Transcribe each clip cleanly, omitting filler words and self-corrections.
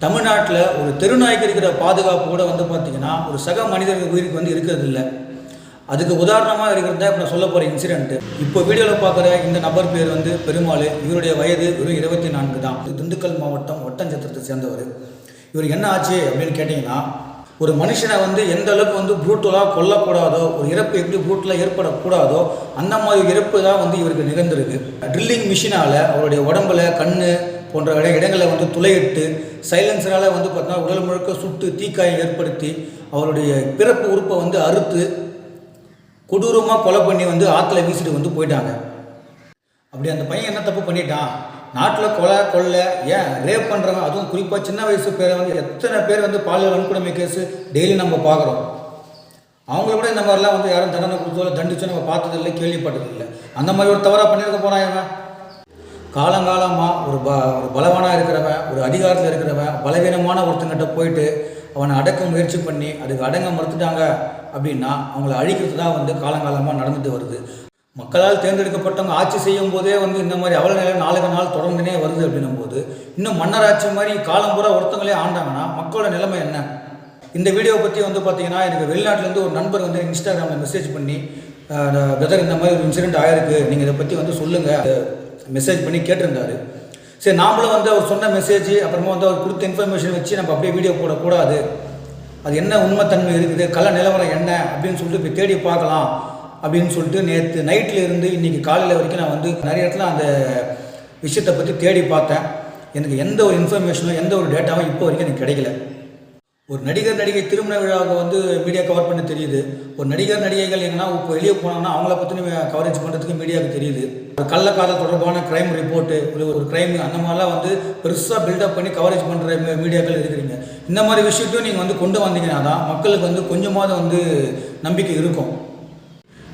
தமிழ்நாட்டில் ஒரு தெருநாய்க்கு இருக்கிற பாதுகாப்பு கூட வந்து பார்த்திங்கன்னா ஒரு சக மனிதர்கள் உயிருக்கு வந்து இருக்கிறது இல்லை. அதுக்கு உதாரணமாக இருக்கிறது தான் இப்போ நான் சொல்ல போகிற இன்சிடென்ட்டு. இப்போ வீடியோவில் பார்க்குற இந்த நபர் பேர் வந்து பெருமாள். இவருடைய வயது வெறும் 24 தான். திண்டுக்கல் மாவட்டம் ஒட்டஞ்சத்திரத்தை சேர்ந்தவர். இவர் என்ன ஆச்சு அப்படின்னு கேட்டிங்கன்னா, ஒரு மனுஷனை வந்து எந்த அளவுக்கு வந்து ப்ரூட்டலாக கொல்லக்கூடாதோ, ஒரு இறப்பு எப்படி ப்ரூட்டலாக ஏற்படக்கூடாதோ அந்த மாதிரி இறப்பு தான் வந்து இவருக்கு நிகழ்ந்திருக்கு. ட்ரில்லிங் மிஷினால் அவருடைய உடம்புல கண் போன்ற இடங்களை வந்து துளையிட்டு சைலன்சரால் வந்து பார்த்தீங்கன்னா உடல் முழுக்க சுட்டு தீக்காயம் ஏற்படுத்தி அவருடைய பிறப்பு உறுப்பை வந்து அறுத்து கொடூரமாக கொலை பண்ணி வந்து ஆற்றுல வீசிட்டு வந்து போயிட்டாங்க. அப்படி அந்த பையன் என்ன தப்பு பண்ணிட்டான்? நாட்டில் கொலை ஏன் ரேப் பண்ணுறவங்க, அதுவும் குறிப்பாக சின்ன வயசு பேரை வந்து எத்தனை பேர் வந்து பாலியல் வன்கொடுமை கேஸு டெய்லி நம்ம பார்க்குறோம். அவங்கள கூட இந்த மாதிரிலாம் வந்து யாரும் தண்டனை கொடுத்தோ தண்டிச்சோ நம்ம பார்த்ததில்லை, கேள்விப்பட்டதில்லை. அந்த மாதிரி ஒரு தவறாக பண்ணியிருக்க போகிறாங்க. காலங்காலமாக ஒரு பலவானாக இருக்கிறவன், ஒரு அதிகாரத்தில் இருக்கிறவன் பலவீனமான ஒருத்தங்கிட்ட போயிட்டு அவனை அடக்க முயற்சி பண்ணி அதுக்கு அடங்க மறுத்துட்டாங்க அப்படின்னா அவங்கள அழிக்கிறது தான் வந்து காலங்காலமாக நடந்துட்டு வருது. மக்களால் தேர்ந்தெடுக்கப்பட்டவங்க ஆட்சி செய்யும் போதே வந்து இந்த மாதிரி அவல நிலை நாளுக்கு நாள் தொடர்ந்துனே வருது அப்படின்னும் போது இன்னும் மன்னராட்சி மாதிரி காலம் பூரா ஒருத்தங்களே ஆண்டாங்கன்னா மக்களோட நிலைமை என்ன? இந்த வீடியோவை பற்றி வந்து பார்த்திங்கன்னா எனக்கு வெளிநாட்டிலேருந்து ஒரு நண்பர் வந்து இன்ஸ்டாகிராமில் மெசேஜ் பண்ணி, பிரதர் இந்த மாதிரி ஒரு இன்சிடென்ட் ஆகிருக்கு, நீங்கள் இதை பற்றி வந்து சொல்லுங்கள் மெசேஜ் பண்ணி கேட்டிருந்தாரு. சரி, நாமளும் வந்து அவர் சொன்ன மெசேஜ் அப்புறமா வந்து அவர் கொடுத்த இன்ஃபர்மேஷன் வச்சு நம்ம அப்படியே வீடியோ போடக்கூடாது, அது என்ன உண்மைத்தன்மை இருக்குது, கள்ள நிலவரம் என்ன அப்படின்னு சொல்லிட்டு இப்போ தேடி பார்க்கலாம் அப்படின்னு சொல்லிட்டு நேற்று நைட்டில் இருந்து இன்றைக்கி காலையில் வரைக்கும் நான் வந்து நிறைய இடத்துல அந்த விஷயத்தை பற்றி தேடி பார்த்தேன். எனக்கு எந்த ஒரு இன்ஃபர்மேஷனும் எந்த ஒரு டேட்டாவும் இப்போ வரைக்கும் எனக்கு கிடைக்கல. ஒரு நடிகர் நடிகை திருமண விழாவுக்கு வந்து மீடியா கவர் பண்ண தெரியுது. ஒரு நடிகர் நடிகைகள் எங்கன்னா இப்போ வெளியே போனாங்கன்னா அவங்கள பற்றின கவரேஜ் பண்ணுறதுக்கு மீடியாவுக்கு தெரியுது. ஒரு கள்ளக்காதல் தொடர்பான க்ரைம் ரிப்போர்ட்டு, ஒரு க்ரைம் அந்த மாதிரிலாம் வந்து பெருசாக பில்டப் பண்ணி கவரேஜ் பண்ணுற மீடியாக்கள் இருக்கிறீங்க. இந்த மாதிரி விஷயத்தையும் நீங்கள் வந்து கொண்டு வந்தீங்கன்னா தான் மக்களுக்கு வந்து கொஞ்சமாவது வந்து நம்பிக்கை இருக்கும்.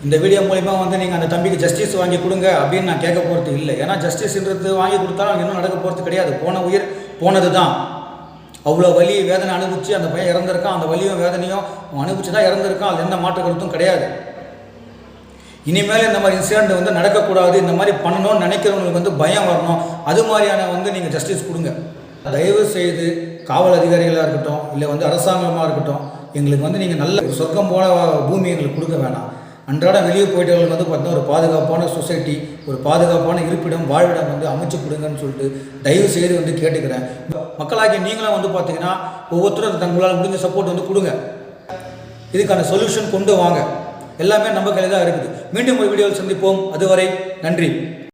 இந்த வீடியோ மூலிமா வந்து நீங்கள் அந்த தம்பிக்கு ஜஸ்டிஸ் வாங்கி கொடுங்க அப்படின்னு நான் கேட்க போகிறது இல்லை. ஏன்னா ஜஸ்டிஸ்ன்றது வாங்கி கொடுத்தாலும் இன்னும் நடக்க போகிறது கிடையாது. போன உயிர் போனது தான். அவ்வளோ வலி வேதனை அனுபவிச்சு அந்த பையன் இறந்துருக்கான். அந்த வலியும் வேதனையும் அனுபவிச்சு தான் இறந்துருக்கான். அது எந்த மாற்று கருத்தும் கிடையாது. இனிமேல் இந்த மாதிரி இன்சிடென்ட் வந்து நடக்கக்கூடாது, இந்த மாதிரி பண்ணணும்னு நினைக்கிறவங்களுக்கு வந்து பயம் வரணும். அது மாதிரியான வந்து நீங்கள் ஜஸ்டிஸ் கொடுங்க. தயவு செய்து காவல் அதிகாரிகளாக இருக்கட்டும், இல்லை வந்து அரசாங்கமாக இருக்கட்டும், எங்களுக்கு வந்து நீங்கள் நல்ல சொர்க்கம் போன பூமி எங்களுக்கு கொடுக்க வேணாம். அன்றாட வெளியே போயிட்டவங்களுக்கு வந்து பார்த்தீங்கன்னா ஒரு பாதுகாப்பான சொசைட்டி, ஒரு பாதுகாப்பான இருப்பிடம், வாழ்விடம் வந்து அமைச்சு கொடுங்கன்னு சொல்லிட்டு தயவு செய்து வந்து கேட்டுக்கிறேன். மக்களாகி நீங்களும் வந்து பார்த்தீங்கன்னா ஒவ்வொருத்தரும் தங்களால் முடிஞ்ச சப்போர்ட் வந்து கொடுங்க. இதுக்கான சொல்யூஷன் கொண்டு வாங்க. எல்லாமே நம்ம கையில் தான் இருக்குது. மீண்டும் ஒரு வீடியோவில் சந்திப்போம். அதுவரை நன்றி.